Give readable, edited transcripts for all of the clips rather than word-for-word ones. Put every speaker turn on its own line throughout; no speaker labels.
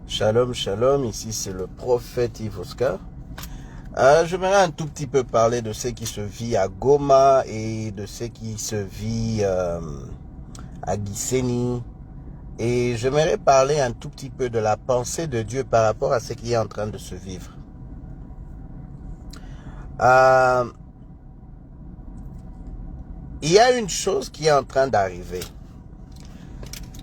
Shalom, shalom, ici c'est le prophète Yves Oscar. J'aimerais un tout petit peu parler de ce qui se vit à Goma et de ce qui se vit à Gisenyi. Et j'aimerais parler un tout petit peu de la pensée de Dieu par rapport à ce qui est en train de se vivre. Il y a une chose qui est en train d'arriver.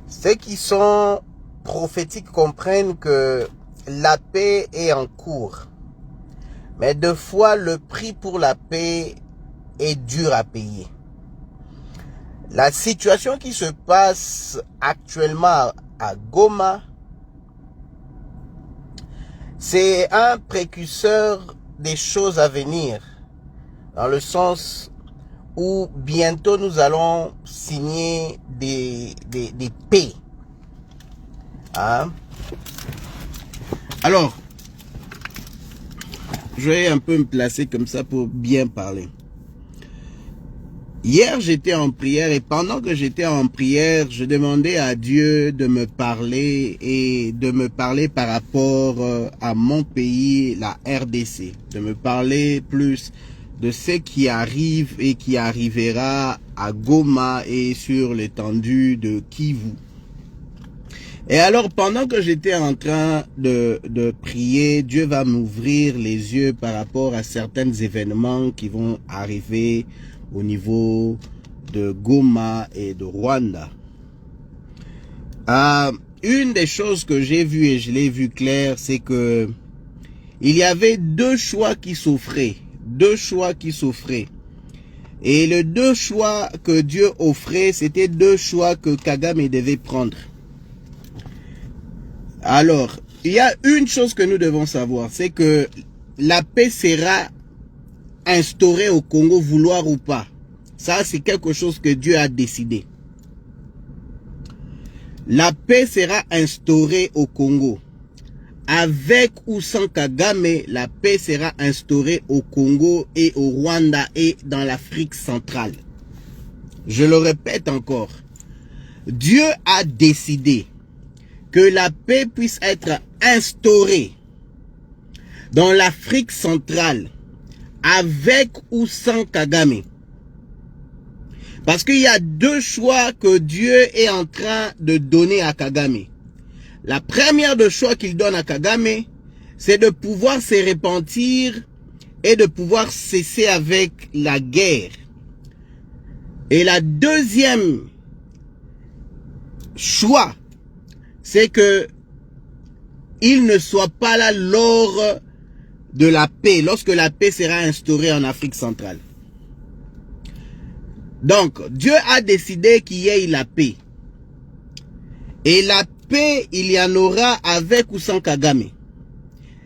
Ceux qui sont prophétiques comprennent que la paix est en cours. Mais deux fois, le prix pour la paix est dur à payer. La situation qui se passe actuellement à Goma, c'est un précurseur des choses à venir. Dans le sens où bientôt nous allons signer des paix. Hein? Alors, je vais un peu me placer comme ça pour bien parler. Hier, j'étais en prière et pendant que j'étais en prière, je demandais à Dieu de me parler et de me parler par rapport à mon pays, la RDC. De me parler plus de ce qui arrive et qui arrivera à Goma et sur l'étendue de Kivu. Et alors, pendant que j'étais en train de prier, Dieu va m'ouvrir les yeux par rapport à certains événements qui vont arriver au niveau de Goma et de Rwanda. Une des choses que j'ai vues et je l'ai vu clair, c'est que il y avait deux choix qui s'offraient. Deux choix qui s'offraient. Et les deux choix que Dieu offrait, c'était deux choix que Kagame devait prendre. Alors, il y a une chose que nous devons savoir, c'est que la paix sera instaurée au Congo, vouloir ou pas. Ça, c'est quelque chose que Dieu a décidé. La paix sera instaurée au Congo. Avec ou sans Kagame, la paix sera instaurée au Congo et au Rwanda et dans l'Afrique centrale. Je le répète encore. Dieu a décidé que la paix puisse être instaurée dans l'Afrique centrale, avec ou sans Kagame. Parce qu'il y a deux choix que Dieu est en train de donner à Kagame. La première de choix qu'il donne à Kagame, c'est de pouvoir se repentir et de pouvoir cesser avec la guerre. Et la deuxième choix, c'est que il ne soit pas là lors de la paix, lorsque la paix sera instaurée en Afrique centrale. Donc, Dieu a décidé qu'il y ait la paix. Et la paix, il y en aura avec ou sans Kagame.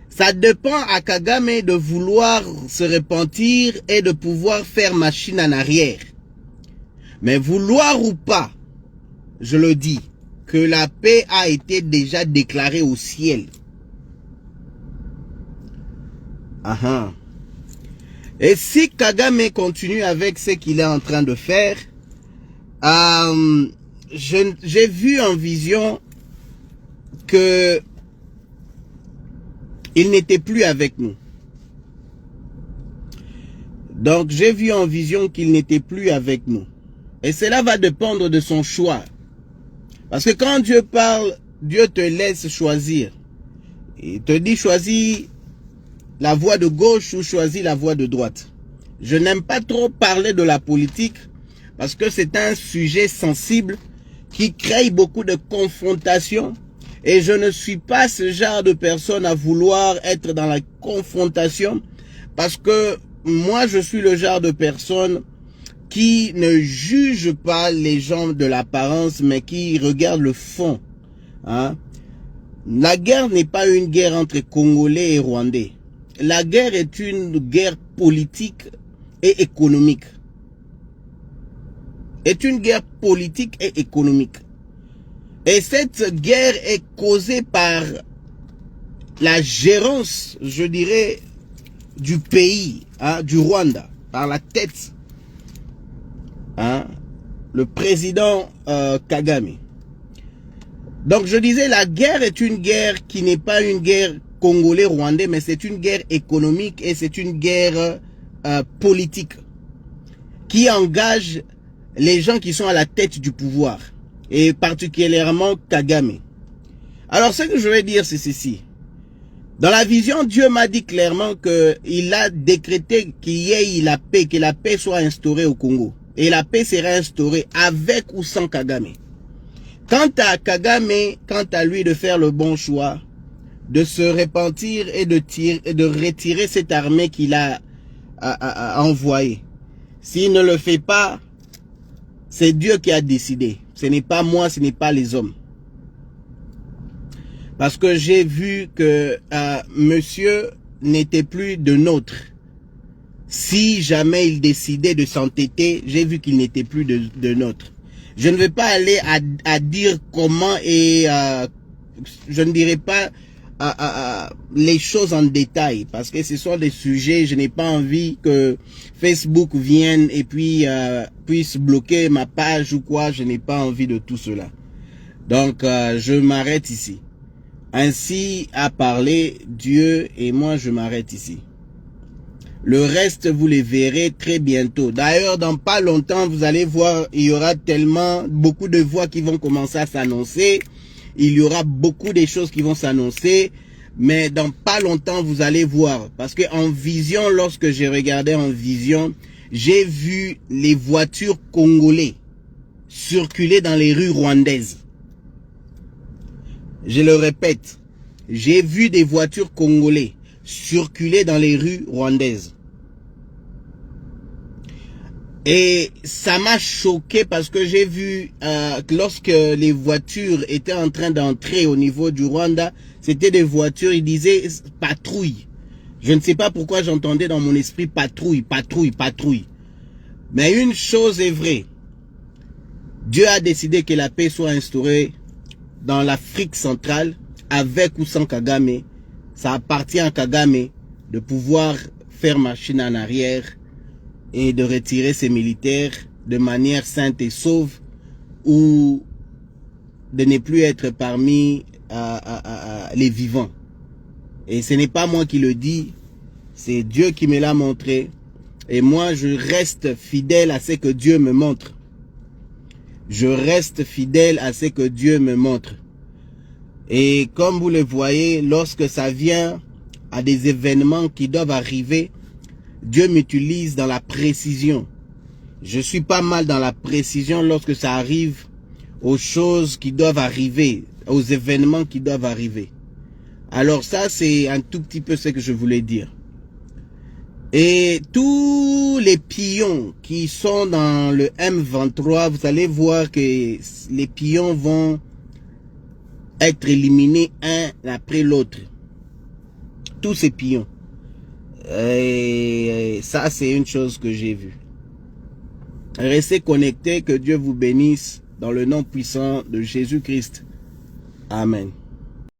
Ça dépend à Kagame de vouloir se repentir et de pouvoir faire machine en arrière. Mais vouloir ou pas, je le dis, que la paix a été déjà déclarée au ciel. Et si Kagame continue avec ce qu'il est en train de faire, j'ai vu en vision que il n'était plus avec nous. Donc j'ai vu en vision qu'il n'était plus avec nous. Et cela va dépendre de son choix. Parce que quand Dieu parle, Dieu te laisse choisir. Il te dit choisis la voie de gauche ou choisis la voie de droite. Je n'aime pas trop parler de la politique parce que c'est un sujet sensible qui crée beaucoup de confrontations. Et je ne suis pas ce genre de personne à vouloir être dans la confrontation parce que moi je suis le genre de personne qui ne juge pas les gens de l'apparence, mais qui regarde le fond. Hein? La guerre n'est pas une guerre entre Congolais et Rwandais. La guerre est une guerre politique et économique. Est une guerre politique et économique. Et cette guerre est causée par la gérance, je dirais, du pays, hein, du Rwanda, par la tête. Hein, le président Kagame. Donc je disais, la guerre est une guerre qui n'est pas une guerre congolais-rwandais, mais c'est une guerre économique et c'est une guerre politique qui engage les gens qui sont à la tête du pouvoir, et particulièrement Kagame. Alors ce que je vais dire, c'est ceci. Dans la vision, Dieu m'a dit clairement qu'il a décrété qu'il y ait la paix, que la paix soit instaurée au Congo. Et la paix sera instaurée avec ou sans Kagame. Quant à Kagame, quant à lui de faire le bon choix, de se repentir et de retirer cette armée qu'il a envoyée. S'il ne le fait pas, c'est Dieu qui a décidé. Ce n'est pas moi, ce n'est pas les hommes. Parce que j'ai vu que monsieur n'était plus de nôtre. Si jamais il décidait de s'entêter, j'ai vu qu'il n'était plus de nôtre. Je ne vais pas aller à dire comment et je ne dirai pas les choses en détail parce que ce sont des sujets, je n'ai pas envie que Facebook vienne et puis puisse bloquer ma page ou quoi, je n'ai pas envie de tout cela. Donc je m'arrête ici. Ainsi a parlé Dieu et moi je m'arrête ici. Le reste, vous les verrez très bientôt. D'ailleurs, dans pas longtemps, vous allez voir, il y aura tellement, beaucoup de voix qui vont commencer à s'annoncer. Il y aura beaucoup de choses qui vont s'annoncer. Mais dans pas longtemps, vous allez voir. Parce que en vision, lorsque j'ai regardé en vision, j'ai vu les voitures congolaises circuler dans les rues rwandaises. Je le répète, j'ai vu des voitures congolaises circuler dans les rues rwandaises. Et ça m'a choqué parce que j'ai vu lorsque les voitures étaient en train d'entrer au niveau du Rwanda, c'était des voitures, ils disaient patrouille. Je ne sais pas pourquoi j'entendais dans mon esprit patrouille, patrouille, patrouille. Mais une chose est vraie. Dieu a décidé que la paix soit instaurée dans l'Afrique centrale, avec ou sans Kagame. Ça appartient à Kagame de pouvoir faire machine en arrière et de retirer ses militaires de manière sainte et sauve ou de ne plus être parmi les vivants. Et ce n'est pas moi qui le dis, c'est Dieu qui me l'a montré. Et moi, je reste fidèle à ce que Dieu me montre. Je reste fidèle à ce que Dieu me montre. Et comme vous le voyez, lorsque ça vient à des événements qui doivent arriver, Dieu m'utilise dans la précision. Je suis pas mal dans la précision lorsque ça arrive aux choses qui doivent arriver, aux événements qui doivent arriver. Alors ça, c'est un tout petit peu ce que je voulais dire. Et tous les pions qui sont dans le M23, vous allez voir que les pions vont être éliminés un après l'autre. Tous ces pions. Et ça, c'est une chose que j'ai vue. Restez connectés, que Dieu vous bénisse dans le nom puissant de Jésus-Christ. Amen.